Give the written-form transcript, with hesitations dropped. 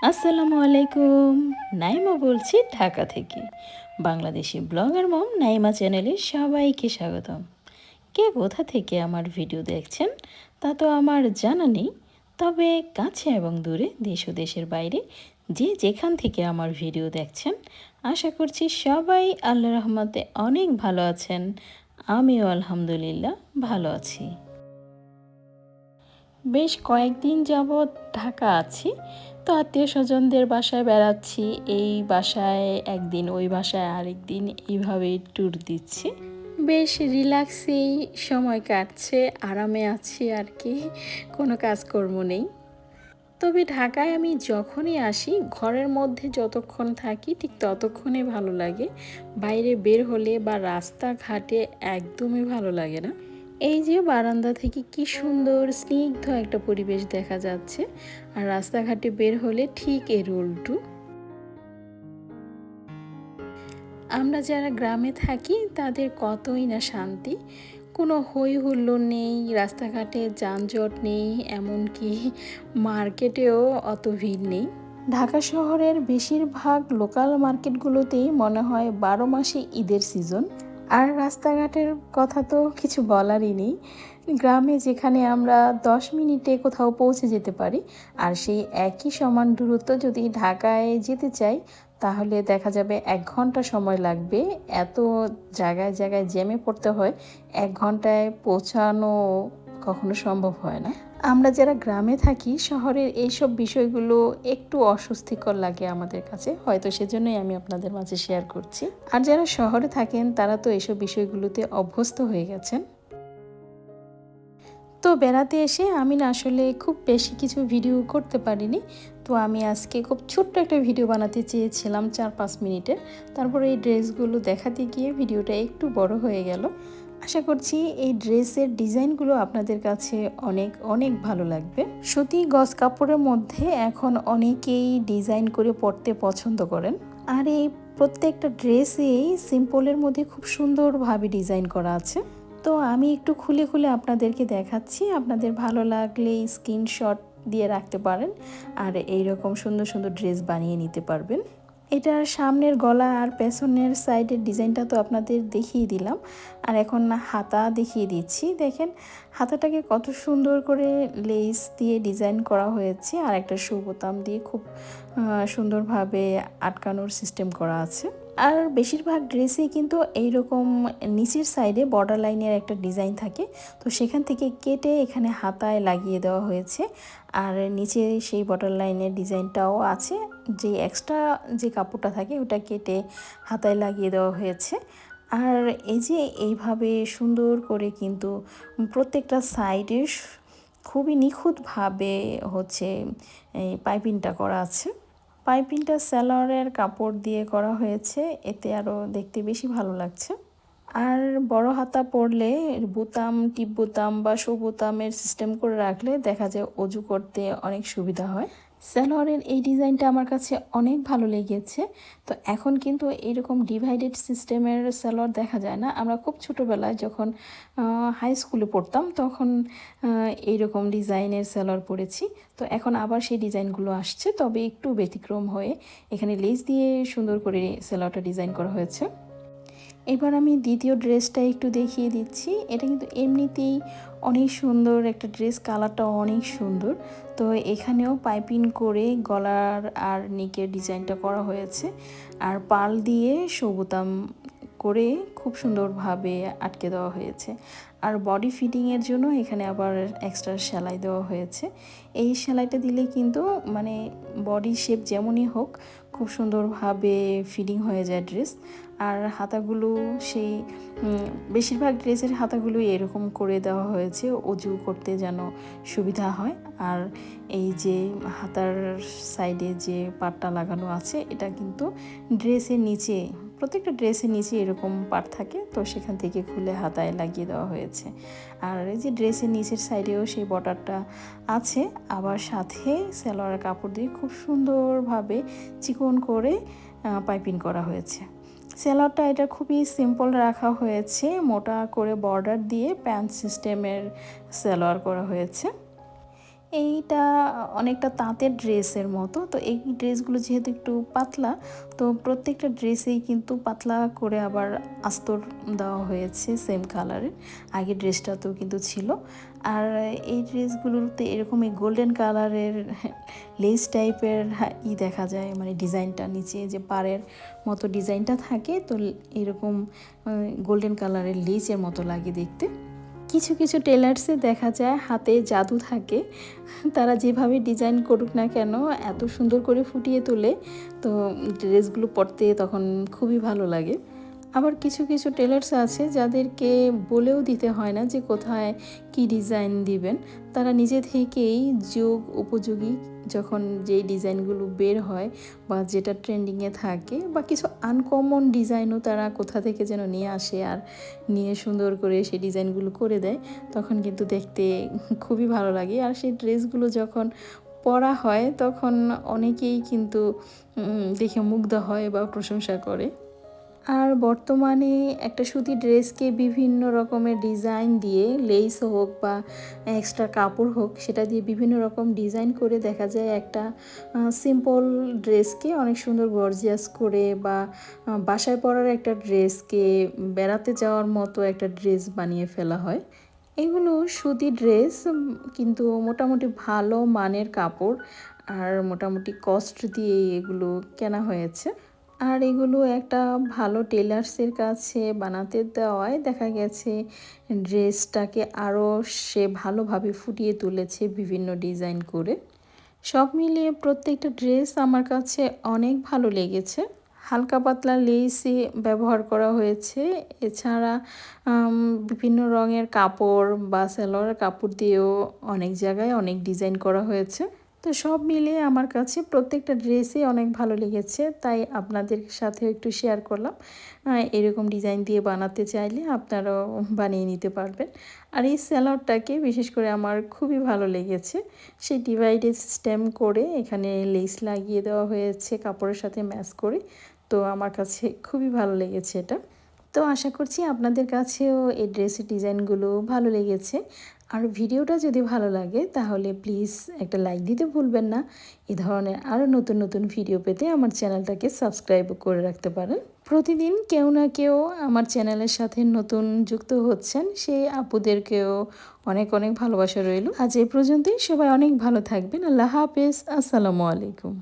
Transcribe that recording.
আসসালামু আলাইকুম। নাইমা বলছি ঢাকা থেকে। বাংলাদেশি ব্লগার মম নাইমা চ্যানেলে সবাইকে স্বাগতম। কে কোথা থেকে আমার ভিডিও দেখছেন তা তো আমার জানা নেই, তবে কাছে এবং দূরে দেশ ও দেশের বাইরে যে যেখান থেকে আমার ভিডিও দেখছেন, আশা করছি সবাই আল্লাহর রহমতে অনেক ভালো আছেন। আমিও আলহামদুলিল্লাহ ভালো আছি। বেশ কয়েকদিন যাবৎ ঢাকা আছি, তো আত্মীয় স্বজনদের বাসায় বেড়াচ্ছি। এই বাসায় একদিন, ওই বাসায় আরেক দিন, এইভাবেই ট্যুর দিচ্ছি। বেশ রিল্যাক্সেই সময় কাটছে, আরামে আছি আর কি, কোনো কাজকর্ম নেই। তবে ঢাকায় আমি যখনই আসি, ঘরের মধ্যে যতক্ষণ থাকি ঠিক ততক্ষণই ভালো লাগে। বাইরে বের হলে বা রাস্তাঘাটে একদমই ভালো লাগে না। এই যে বারান্দা থেকে কি সুন্দর স্নিগ্ধ একটা পরিবেশ দেখা যাচ্ছে, আর রাস্তাঘাটে বের হলে ঠিক এর উল্টো। আমরা যারা গ্রামে থাকি তাদের কতই না শান্তি, কোনো হই হুল্লোড় নেই, রাস্তাঘাটে যানজট নেই, এমনকি মার্কেটেও অত ভিড় নেই। ঢাকা শহরের বেশিরভাগ লোকাল মার্কেটগুলোতেই মনে হয় 12 মাসে ঈদের সিজন। আর রাস্তাঘাটের কথা তো কিছু বলারই নেই। গ্রামে যেখানে আমরা 10 মিনিটে কোথাও পৌঁছে যেতে পারি, আর সেই একই সমান দূরত্ব যদি ঢাকায় যেতে চাই, তাহলে দেখা যাবে 1 ঘন্টা সময় লাগবে। এত জায়গায় জায়গায় জ্যামে পড়তে হয়, 1 ঘন্টায় পৌঁছানো কখনো সম্ভব হয় না। আমরা যারা গ্রামে থাকি, শহরের এইসব বিষয়গুলো একটু অস্বস্তিকর লাগে আমাদের কাছে, হয়তো সেজন্যই আমি আপনাদের মাঝে শেয়ার করছি। আর যারা শহরে থাকেন তারা তো এইসব বিষয়গুলোতে অভ্যস্ত হয়ে গেছেন। তো বেড়াতে এসে আমি না আসলে খুব বেশি কিছু ভিডিও করতে পারিনি। তো আমি আজকে খুব ছোট্ট একটা ভিডিও বানাতে চেয়েছিলাম 4-5 মিনিটের। তারপরে এই ড্রেসগুলো দেখাতে গিয়ে ভিডিওটা একটু বড় হয়ে গেল। আশা করছি এই ড্রেসের ডিজাইনগুলো আপনাদের কাছে অনেক অনেক ভালো লাগবে। সুতি গজ কাপড়ের মধ্যে এখন অনেকেই ডিজাইন করে পরতে পছন্দ করেন। আর এই প্রত্যেকটা ড্রেসেই সিম্পলের মধ্যে খুব সুন্দরভাবে ডিজাইন করা আছে। তো আমি একটু খুলে খুলে আপনাদেরকে দেখাচ্ছি, আপনাদের ভালো লাগলে স্ক্রিনশট দিয়ে রাখতে পারেন, আর এইরকম সুন্দর সুন্দর ড্রেস বানিয়ে নিতে পারবেন। এটার সামনের গলা আর পেছনের সাইডের ডিজাইনটা তো আপনাদের দেখিয়ে দিলাম, আর এখন হাতা দেখিয়ে দিচ্ছি। দেখেন হাতাটাকে কত সুন্দর করে লেস দিয়ে ডিজাইন করা হয়েছে, আর একটা বোতাম দিয়ে খুব সুন্দরভাবে আটকানোর সিস্টেম করা আছে। আর বেশিরভাগ ড্রেসেই কিন্তু এইরকম নিচের সাইডে বর্ডার লাইনের একটা ডিজাইন থাকে, তো সেখান থেকে কেটে এখানে হাতায় লাগিয়ে দেওয়া হয়েছে। আর নিচে সেই বর্ডার লাইনের ডিজাইনটাও আছে, যে এক্সট্রা যে কাপড়টা থাকে ওটা কেটে হাতায় লাগিয়ে দেওয়া হয়েছে। আর এই যে এইভাবে সুন্দর করে কিন্তু প্রত্যেকটা সাইডে খুবই নিখুঁতভাবে হচ্ছে এই পাইপিংটা করা আছে। পাইপিংটা সালোয়ারের কাপড় দিয়ে করা হয়েছে, এতে আরও দেখতে বেশি ভালো লাগছে। আর বড় হাতা পরলে বোতাম, টিপ বোতাম বা বোতামের সিস্টেম করে রাখলে দেখা যায় অজু করতে অনেক সুবিধা হয়। সালোয়ারের এই ডিজাইনটা আমার কাছে অনেক ভালো লেগেছে। তো এখন কিন্তু এইরকম ডিভাইডেড সিস্টেমের সালোয়ার দেখা যায় না। আমরা খুব ছোটোবেলায় যখন হাই স্কুলে পড়তাম তখন এইরকম ডিজাইনের সালোয়ার পরেছি। তো এখন আবার সেই ডিজাইনগুলো আসছে, তবে একটু ব্যতিক্রম হয়ে এখানে লেস দিয়ে সুন্দর করে সালোয়ারটা ডিজাইন করা হয়েছে। এবার আমি দ্বিতীয় ড্রেসটা একটু দেখিয়ে দিচ্ছি। এটা কিন্তু এমনিতেই অনেক সুন্দর একটা ড্রেস, কালারটাও অনেক সুন্দর। তো এখানেও পাইপিং করে গলার আর নেকের ডিজাইনটা করা হয়েছে, আর পাল দিয়ে বোতাম করে খুব সুন্দরভাবে আটকে দেওয়া হয়েছে। আর বডি ফিটিংয়ের জন্য এখানে আবার এক্সট্রা সেলাই দেওয়া হয়েছে। এই সেলাইটা দিলে কিন্তু মানে বডি শেপ যেমনই হোক খুব সুন্দরভাবে ফিটিং হয়ে যায় ড্রেস। আর হাতাগুলো সেই বেশিরভাগ ড্রেসের হাতাগুলো এরকম করে দেওয়া হয়েছে অজু করতে যেন সুবিধা হয়। আর এই যে হাতার সাইডে যে পাটটা লাগানো আছে, এটা কিন্তু ড্রেসের নিচে, প্রত্যেকটা ড্রেসের নিচে এরকম পাট থাকে, তো সেখান থেকে খুলে হাতায় লাগিয়ে দেওয়া হয়েছে। আর এই যে ড্রেসের নিচের সাইডেও সেই বর্ডারটা আছে, আবার সাথে সালোয়ারের কাপড় দিয়ে খুব সুন্দরভাবে চিকন করে পাইপিং করা হয়েছে। সালোয়ারটা এটা খুবই সিম্পল রাখা হয়েছে, মোটা করে বর্ডার দিয়ে প্যান্ট সিস্টেমের সালোয়ার করা হয়েছে। এইটা অনেকটা তাঁতের ড্রেসের মতো। তো এই ড্রেসগুলো যেহেতু একটু পাতলা, তো প্রত্যেকটা ড্রেসেই কিন্তু পাতলা করে আবার আস্তর দেওয়া হয়েছে সেম কালারের। আগের ড্রেসটাতেও কিন্তু ছিল। আর এই ড্রেসগুলোতে এরকম এই গোল্ডেন কালারের লেস টাইপের দেখা যায়, মানে ডিজাইনটা নিচে যে পাড়ের মতো ডিজাইনটা থাকে, তো এরকম গোল্ডেন কালারের লেসের মতো লাগে দেখতে। কিছু কিছু টেলার্সে দেখা যায় হাতে জাদু থাকে, তারা যেভাবে ডিজাইন করুক না কেন এত সুন্দর করে ফুটিয়ে তোলে, তো ড্রেসগুলো পরতে তখন খুবই ভালো লাগে। আবার কিছু কিছু টেলার্স আছে যাদেরকে বলেও দিতে হয় না যে কোথায় কি ডিজাইন দিবেন, তারা নিজে থেকেই যোগ উপযোগী যখন যেই ডিজাইনগুলো বের হয় বা যেটা ট্রেন্ডিংয়ে থাকে বা কিছু আনকমন ডিজাইনও তারা কোথা থেকে যেন নিয়ে আসে আর নিয়ে সুন্দর করে সেই ডিজাইনগুলো করে দেয়, তখন কিন্তু দেখতে খুবই ভালো লাগে। আর সেই ড্রেসগুলো যখন পরা হয় তখন অনেকেই কিন্তু দেখে মুগ্ধ হয় বা প্রশংসা করে। আর বর্তমানে একটা সুতির ড্রেসকে বিভিন্ন রকমের ডিজাইন দিয়ে, লেস হোক বা এক্সট্রা কাপড় হোক, সেটা দিয়ে বিভিন্ন রকম ডিজাইন করে দেখা যায় একটা সিম্পল ড্রেসকে অনেক সুন্দর গর্জিয়াস করে, বা বাসায় পরার একটা ড্রেসকে বেড়াতে যাওয়ার মতো একটা ড্রেস বানিয়ে ফেলা হয়। এগুলো সুতি ড্রেস, কিন্তু মোটামুটি ভালো মানের কাপড় আর মোটামুটি কস্ট দিয়ে এগুলো কেনা হয়েছে। আর এগুলো একটা ভালো টেলার্সের কাছে বানাতে দেওয়ায় দেখা গেছে ড্রেসটাকে আরও সে ভালোভাবে ফুটিয়ে তুলেছে বিভিন্ন ডিজাইন করে। সব মিলিয়ে প্রত্যেকটা ড্রেস আমার কাছে অনেক ভালো লেগেছে। হালকা পাতলা লেসই ব্যবহার করা হয়েছে, এছাড়া বিভিন্ন রঙের কাপড় বা সালোয়ারের কাপড় দিয়েও অনেক জায়গায় অনেক ডিজাইন করা হয়েছে। তো সব মিলিয়ে আমার কাছে প্রত্যেকটা ড্রেসই অনেক ভালো লেগেছে, তাই আপনাদের সাথেও একটু শেয়ার করলাম। এরকম ডিজাইন দিয়ে বানাতে চাইলে আপনারাও বানিয়ে নিতে পারবেন। আর এই সালোয়ারটাকে বিশেষ করে আমার খুবই ভালো লেগেছে, সেই ডিভাইডেড সিস্টেম করে এখানে লেস লাগিয়ে দেওয়া হয়েছে কাপড়ের সাথে ম্যাচ করে, তো আমার কাছে খুবই ভালো লেগেছে এটা। তো আশা করছি আপনাদের কাছেও এই ড্রেসের ডিজাইনগুলো ভালো লেগেছে। আর ভিডিওটা যদি ভালো লাগে তাহলে প্লিজ একটা লাইক দিতে ভুলবেন না। এ ধরনের আরও নতুন নতুন ভিডিও পেতে আমার চ্যানেলটাকে সাবস্ক্রাইব করে রাখতে পারেন। প্রতিদিন কেউ না কেউ আমার চ্যানেলের সাথে নতুন যুক্ত হচ্ছেন, সেই আপুদেরকেও অনেক অনেক ভালোবাসা রইল। আজ এই পর্যন্তই, সবাই অনেক ভালো থাকবেন। আল্লাহ হাফেজ, আসসালামু আলাইকুম।